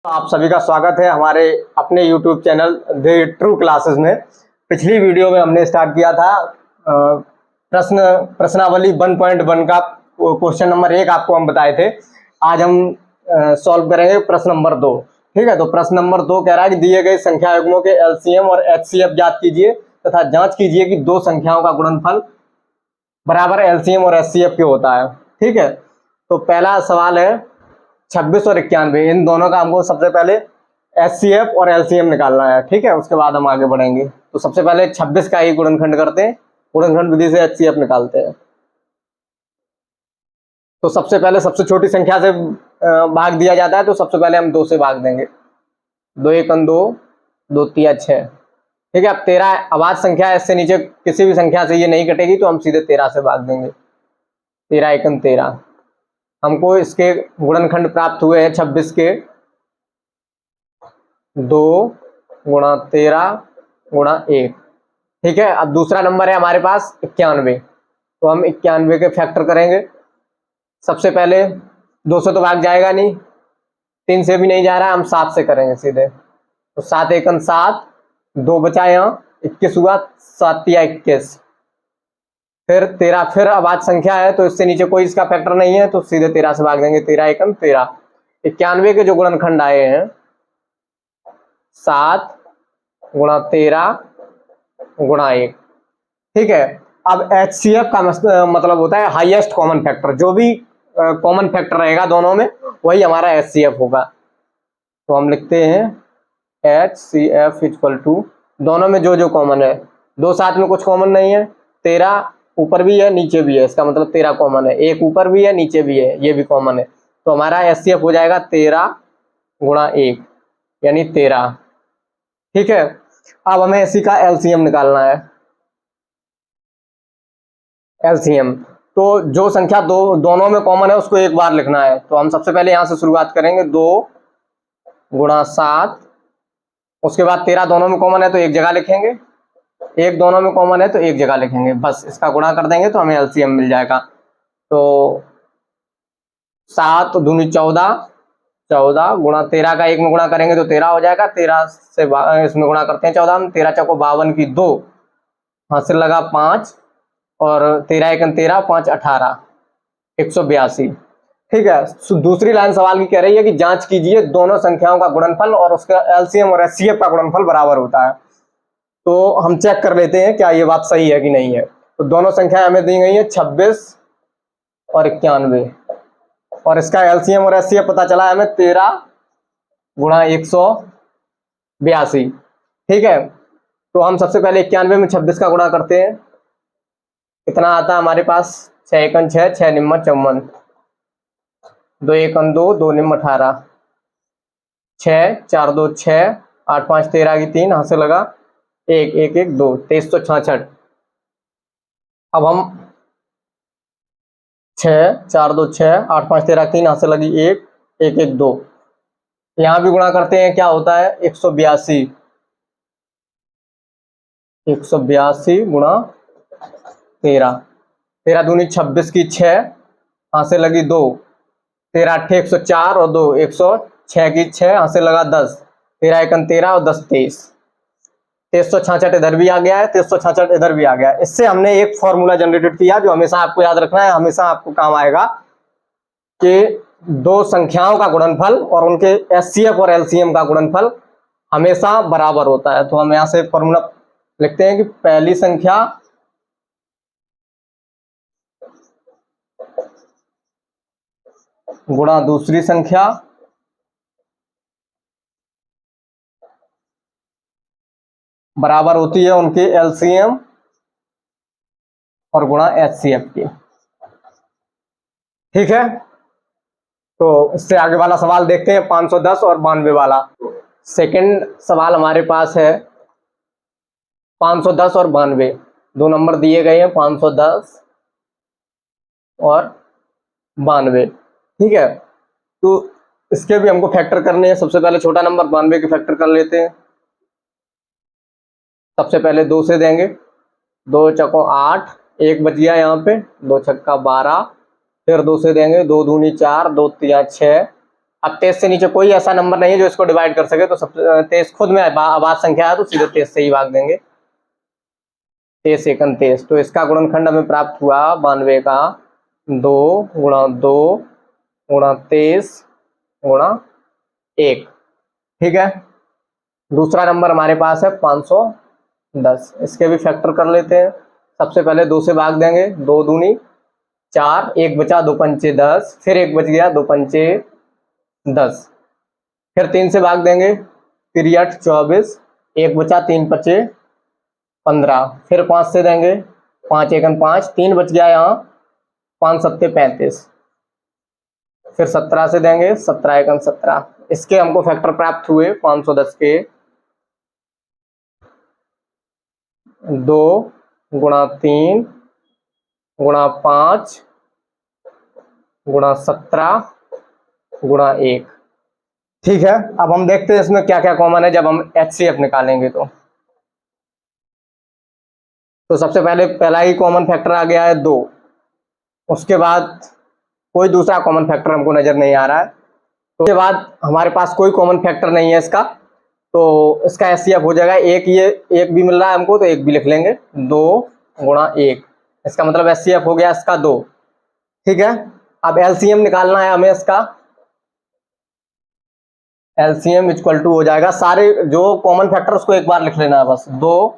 आप सभी का स्वागत है हमारे अपने YouTube channel the true classes में। पिछली वीडियो में हमने स्टार्ट किया था प्रश्नावली 1.1 का क्वेश्चन नंबर 1 आपको हम बताए थे। आज हम सॉल्व करेंगे प्रश्न नंबर 2। ठीक है, तो प्रश्न नंबर 2 कह रहा है कि दिए गए संख्या युग्मों के LCM और HCF ज्ञात कीजिए तथा जांच कीजिए कि दो संख्याओं का गुणनफल बराबर LCM और HCF के होता है। ठीक है, तो पहला सवाल है 26 और 91, इन दोनों का हमको सबसे पहले HCF और LCM निकालना है। ठीक है, उसके बाद हम आगे बढ़ेंगे। तो सबसे पहले 26 का ही गुणनखंड करते हैं, गुणनखंड विधि से HCF निकालते हैं। तो सबसे पहले सबसे छोटी संख्या से भाग दिया जाता है, तो सबसे पहले हम 2 से भाग देंगे। 2 1 2, 2 3 6। ठीक है, अब 13 अभाज्य संख्या, इससे नीचे किसी भी संख्या से ये नहीं कटेगी, तो हम सीधे 13 से भाग देंगे। 13 1 13। हमको इसके गुणनखंड प्राप्त हुए हैं 26 के 2 गुणा 13 गुणा 1। ठीक है, अब दूसरा नंबर है हमारे पास 91। तो हम 91 के फैक्टर करेंगे। सबसे पहले 2 से तो भाग जाएगा नहीं, 3 से भी नहीं जा रहा है, हम 7 से करेंगे सीधे। तो 7 1 7, 2 बचा यहाँ, 21 हुआ, 7 3 21। फिर 13 फिर अभाज्य संख्या है, तो इससे नीचे कोई इसका फैक्टर नहीं है, तो सीधे 13 से भाग देंगे। 13 1 13। 91 के जो गुणनखंड आए हैं 7 गुणा 13 गुणा 1। ठीक है, अब HCF का मतलब होता है हाईएस्ट कॉमन फैक्टर। जो भी कॉमन फैक्टर रहेगा दोनों में, वही हमारा HCF होगा। तो हम लिखते हैं HCF इक्वल टू, दोनों में जो जो कॉमन है, 2 साथ में कुछ कॉमन नहीं है, 13 ऊपर भी है नीचे भी है, इसका मतलब 13 कॉमन है, 1 ऊपर भी है नीचे भी है, ये भी कॉमन है। तो हमारा HCF हो जाएगा 13 गुणा 1 यानी 13। ठीक है, अब हमें इसी का LCM निकालना है। LCM तो जो संख्या दोनों में कॉमन है उसको एक बार लिखना है। तो हम सबसे पहले यहां से शुरुआत करेंगे। 2 गुणा 7, उसके बाद 13 दोनों में कॉमन है तो एक जगह लिखेंगे, 1 दोनों में कॉमन है तो एक जगह लिखेंगे, बस इसका गुणा कर देंगे तो हमें LCM मिल जाएगा। तो 7 दूनी 14, 14 गुणा 13 का 1 में गुणा करेंगे तो 13 हो जाएगा। 13 से इसमें गुणा करते हैं 14 में, 13 चौको 52 की 2, हासिल लगा 5, और 13 1 13, 5 18, 182। ठीक है, दूसरी लाइन सवाल की कह रही है कि जांच कीजिए दोनों संख्याओं का गुणनफल और उसका LCM और HCF का गुणनफल बराबर होता है। तो हम चेक कर लेते हैं क्या ये बात सही है कि नहीं है। तो दोनों संख्याएं हमें दी गई है 26 और 91, और इसका LCM और HCF पता चला है हमें 13 गुणा 182। ठीक है, तो हम सबसे पहले 91 में 26 का गुणा करते हैं। कितना आता है हमारे पास, 6 1 6, 6 निम्मा 54, 2 1 2, 2 निम्मा 18, 6 4 2 6, 8 5 13 की 3, हाथ से लगा 1 1 1 2, 2366। अब हम 6 4 2 6, 8 5 13 3, हाथ से लगी 1 1 1 2, यहां भी गुणा करते हैं। क्या होता है 182, 182 गुणा 13, 13 दूनी 26 की 6, हाथ से लगी 2, 13 8 104 और 2 106 की 6, हाथ से लगा 10, 13 1 13 और 10 23, 2366 इधर भी आ गया है, 2366 इधर भी आ गया है। इससे हमने एक फॉर्मूला जनरेटेड किया जो हमेशा आपको याद रखना है, हमेशा आपको काम आएगा, कि दो संख्याओं का गुणनफल और उनके HCF और LCM का गुणनफल हमेशा बराबर होता है। तो हम यहां से फॉर्मूला लिखते हैं कि पहली संख्या गुणा दूसरी संख्या बराबर होती है उनके LCM और गुणा HCF की। ठीक है, तो इससे आगे वाला सवाल देखते हैं, 510 और 92 वाला। सेकंड सवाल हमारे पास है 510 और 92, दो नंबर दिए गए हैं 510 और 92। ठीक है, तो इसके भी हमको फैक्टर करने हैं। सबसे पहले छोटा नंबर 92 के फैक्टर कर लेते हैं। सबसे पहले 2 से देंगे, 2 चौको 8, 1 बच गया यहाँ पे, 2 छक्का 12, फिर 2 से देंगे, 2 दूनी 4, 2 तिया 6, अब 23 से नीचे कोई ऐसा नंबर नहीं है जो इसको डिवाइड कर सके, तो सब 23 खुद में आवाज संख्या है तो सीधे 23 से ही भाग देंगे। 23 एकन 23, तो इसका गुणनखंड हमें प्राप्त हुआ 92 का 2 गुणा 2 गुणा 23 गुणा 1। ठीक है, दूसरा नंबर हमारे पास है 510। इसके भी फैक्टर कर लेते हैं। सबसे पहले 2 से भाग देंगे, 2 दूनी 4, 1 बचा 2 पंचे 10, फिर 1 बच गया 2 पंचे 10, फिर 3 से भाग देंगे, 3 8 24, 1 बचा 3 पचे 15, फिर 5 से देंगे, 5 एकन 5, 3 बच गया यहाँ, 5 सत्ते 35, फिर 17 से देंगे, 17 एकन 17। इसके हमको फैक्टर प्राप्त हुए 510 के 2 गुणा 3 गुणा 5 गुणा 17 गुणा 1। ठीक है, अब हम देखते हैं इसमें क्या क्या कॉमन है जब हम HCF निकालेंगे। तो सबसे पहले पहला ही कॉमन फैक्टर आ गया है 2। उसके बाद कोई दूसरा कॉमन फैक्टर हमको नजर नहीं आ रहा है। तो उसके बाद हमारे पास कोई कॉमन फैक्टर नहीं है इसका, तो इसका HCF हो जाएगा 1। ये 1 भी मिल रहा है हमको तो 1 भी लिख लेंगे, 2 गुणा 1। इसका मतलब HCF हो गया इसका 2। ठीक है, अब LCM निकालना है हमें। इसका LCM इक्वल टू हो जाएगा, सारे जो कॉमन फैक्टर उसको एक बार लिख लेना है बस। 2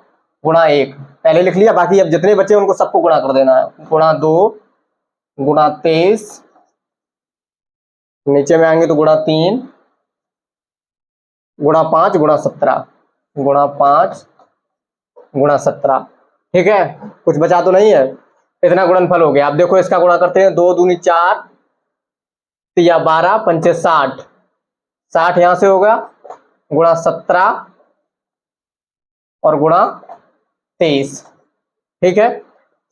गुणा 1 पहले लिख लिया, बाकी अब जितने बचे उनको सबको गुणा कर देना है। गुणा 2 गुणा 23, नीचे में आएंगे तो गुणा 3 गुणा 5 गुणा 17 गुणा 5 गुणा 17। ठीक है, कुछ बचा तो नहीं है, इतना गुणनफल हो गया। अब देखो इसका गुणा करते हैं, 2 दूनी 4 या 12 पंचे 60, 60 यहां से होगा, गुणा 17 और गुणा 23। ठीक है,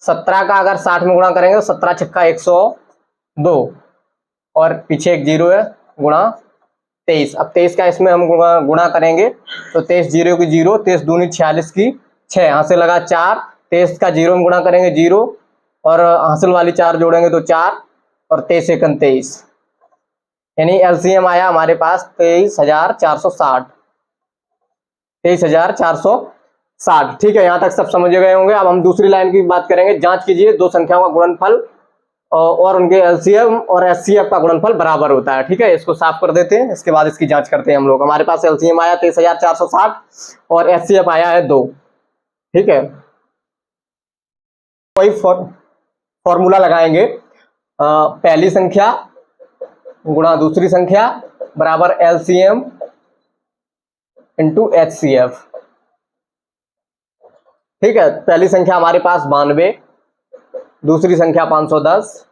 17 का अगर 60 में गुणा करेंगे तो 17 छक्का 102 और पीछे एक 0 है, गुणा 23। अब 23 का इसमें हम गुणा करेंगे तो 23 0 की 0, 23 दूनी 46 की 6, यहां से लगा 4, 23 का 0 में गुणा करेंगे 0 और हासिल वाली 4 जोड़ेंगे तो 4 और 23 एकन 23, यानी LCM आया हमारे पास 23,460। 23,460। ठीक है, यहां तक सब समझ गए होंगे। अब हम दूसरी लाइन की बात करेंगे। जांच कीजिए दो संख्याओं का गुणनफल और उनके LCM और HCF का गुणनफल बराबर होता है। ठीक है, इसको साफ कर देते हैं, इसके बाद इसकी जांच करते हैं हम लोग। हमारे पास LCM आया 23,460 और HCF आया है 2। ठीक है, कोई फॉर्मूला लगाएंगे, पहली संख्या गुणा दूसरी संख्या बराबर LCM इंटू HCF। ठीक है, पहली संख्या हमारे पास 92, दूसरी संख्या 510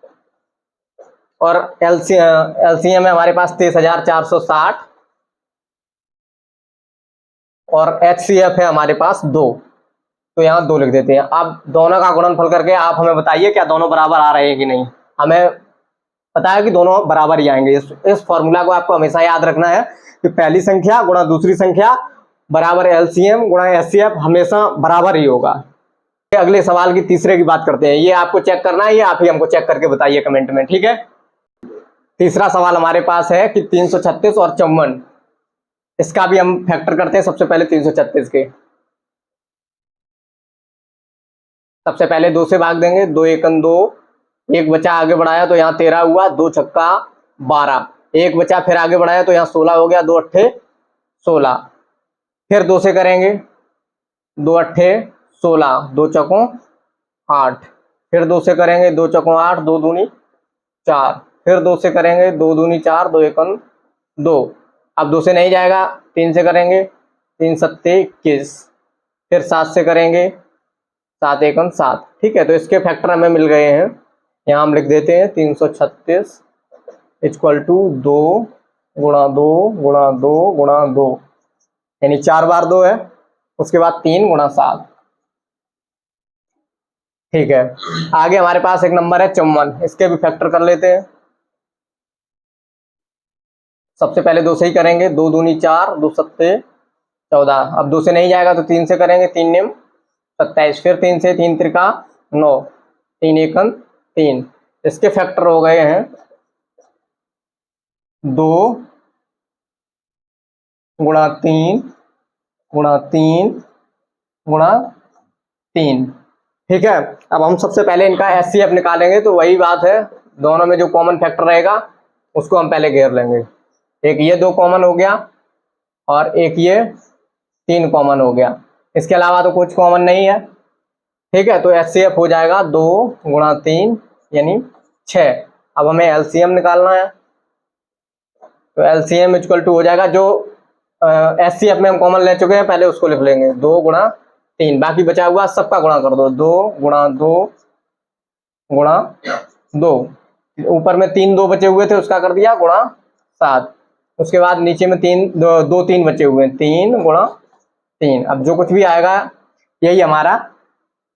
और LCM है हमारे पास 23,460 और HCF है हमारे पास 2। तो यहाँ 2 लिख देते हैं। अब दोनों का गुणनफल करके आप हमें बताइए क्या दोनों बराबर आ रहे हैं कि नहीं। हमें पता है कि दोनों बराबर ही आएंगे। इस फॉर्मूला को आपको हमेशा याद रखना है कि पहली संख्या गुणा दूसरी संख्या बराबर LCM गुणा HCF हमेशा बराबर ही होगा। अगले सवाल की तीसरे की बात करते हैं। ये आपको चेक करना है, ये आप ही हमको चेक करके बताइए कमेंट में। ठीक है, तीसरा सवाल हमारे पास है कि 336 और 54, इसका भी हम फैक्टर करते हैं। सबसे पहले 336 के सबसे पहले 2 से भाग देंगे, 2 एकन 2, 1 बचा आगे बढ़ाया तो यहाँ 13 हुआ, 2 छक्का 12, 1 बचा फिर आगे बढ़ाया तो यहाँ 16 हो गया, 2 अट्ठे 16, फिर 2 से करेंगे, 2 अट्ठे 16, 2 चौकों 8, फिर 2 से करेंगे, 2 चौकों 8, 2 दूनी 4, फिर 2 से करेंगे, 2 दूनी 4, 2 एकन 2। अब 2 से नहीं जाएगा, 3 से करेंगे, 3 सत्ते 21, फिर 7 से करेंगे, 7 एकन 7। ठीक है, तो इसके फैक्टर हमें मिल गए हैं। यहाँ हम लिख देते हैं 336 इक्वल टू 2 गुणा 2 गुणा 2 गुणा 2, यानी 4 बार 2 है, उसके बाद 3 गुणा 7। ठीक है, आगे हमारे पास एक नंबर है 54, इसके भी फैक्टर कर लेते हैं। सबसे पहले 2 से ही करेंगे, 2 दूनी 4, 2 सत्ते 14। अब 2 से नहीं जाएगा तो 3 से करेंगे, 3 निम 27, फिर 3 से, 3 त्रिका 9, 3 एकन 3। इसके फैक्टर हो गए हैं 2 गुणा 3 गुणा 3 गुणा 3। ठीक है, अब हम सबसे पहले इनका एचसीएफ निकालेंगे। तो वही बात है, दोनों में जो कॉमन फैक्टर रहेगा उसको हम पहले घेर लेंगे। एक ये 2 कॉमन हो गया और एक ये 3 कॉमन हो गया। इसके अलावा तो कुछ कॉमन नहीं है। ठीक है, तो एचसीएफ हो जाएगा 2 गुणा 3 यानी 6। अब हमें एलसीएम निकालना है, तो एलसीएम इक्वल टू हो जाएगा, जो एचसीएफ में हम कॉमन ले चुके हैं पहले उसको लिख लेंगे, 2 गुणा 3। बाकी बचा हुआ सबका गुणा कर दो, 2 गुणा 2 गुणा 2। ऊपर में 3 2 बचे हुए थे, उसका कर दिया गुणा 7। उसके बाद नीचे में 2 3 बचे हुए हैं, 3 गुणा 3। अब जो कुछ भी आएगा यही हमारा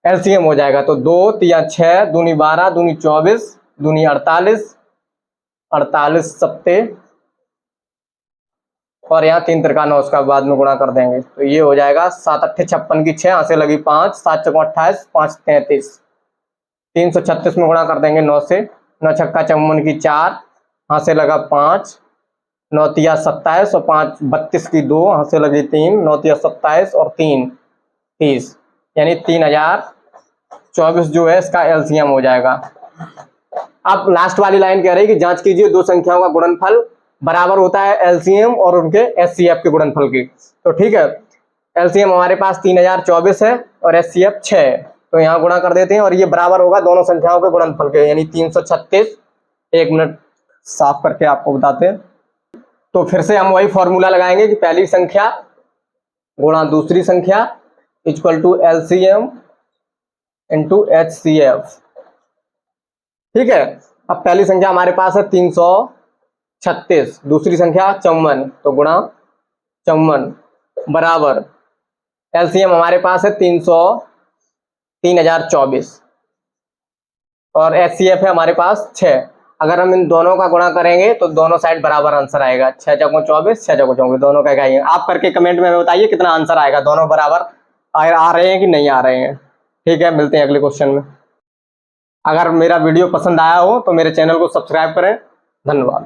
एलसीएम हो जाएगा। तो 2 3 6 दूनी 12 दूनी 24 दूनी 48 48 सत्ते और यहाँ 3 त्रिका 9, उसका बाद में गुणा कर देंगे। तो ये हो जाएगा 7 8 56 की 6, यहाँ से लगी 5, 7 चौको 28 5 33 336 में गुणा कर देंगे 9 से। 9 छक्का 54 की 4, यहाँ से लगा 5, 9 तिया 27 और 5 32 की 2, यहाँ से लगी 3, 9 तिया 27 और 3 30 यानी 3024 जो है इसका एलसीएम हो जाएगा। अब लास्ट वाली लाइन कह रही है कि जांच कीजिए दो संख्याओं का गुणनफल बराबर होता है एलसीएम और उनके एचसीएफ के गुणनफल की। तो ठीक है, एलसीएम हमारे पास 3024 है और एचसीएफ 6 है, तो यहाँ गुणा कर देते हैं और ये बराबर होगा दोनों संख्याओं के गुणनफल के, यानी 336। 1 मिनट साफ करके आपको बताते हैं। तो फिर से हम वही फॉर्मूला लगाएंगे कि पहली संख्या गुणा दूसरी संख्या equal to LCM into HCF. ठीक है, अब पहली संख्या हमारे पास है 336, दूसरी संख्या 54, तो गुणा 54 बराबर एलसीएम हमारे पास है 3024 और एचसीएफ है हमारे पास 6। अगर हम इन दोनों का गुणा करेंगे तो दोनों साइड बराबर आंसर आएगा, 6 चौको 24 6 चौको 24, दोनों का क्या है। आप करके कमेंट में बताइए कितना आंसर आएगा, दोनों बराबर आ रहे हैं कि नहीं आ रहे हैं। ठीक है, मिलते हैं अगले क्वेश्चन में। अगर मेरा वीडियो पसंद आया हो तो मेरे चैनल को सब्सक्राइब करें। धन्यवाद।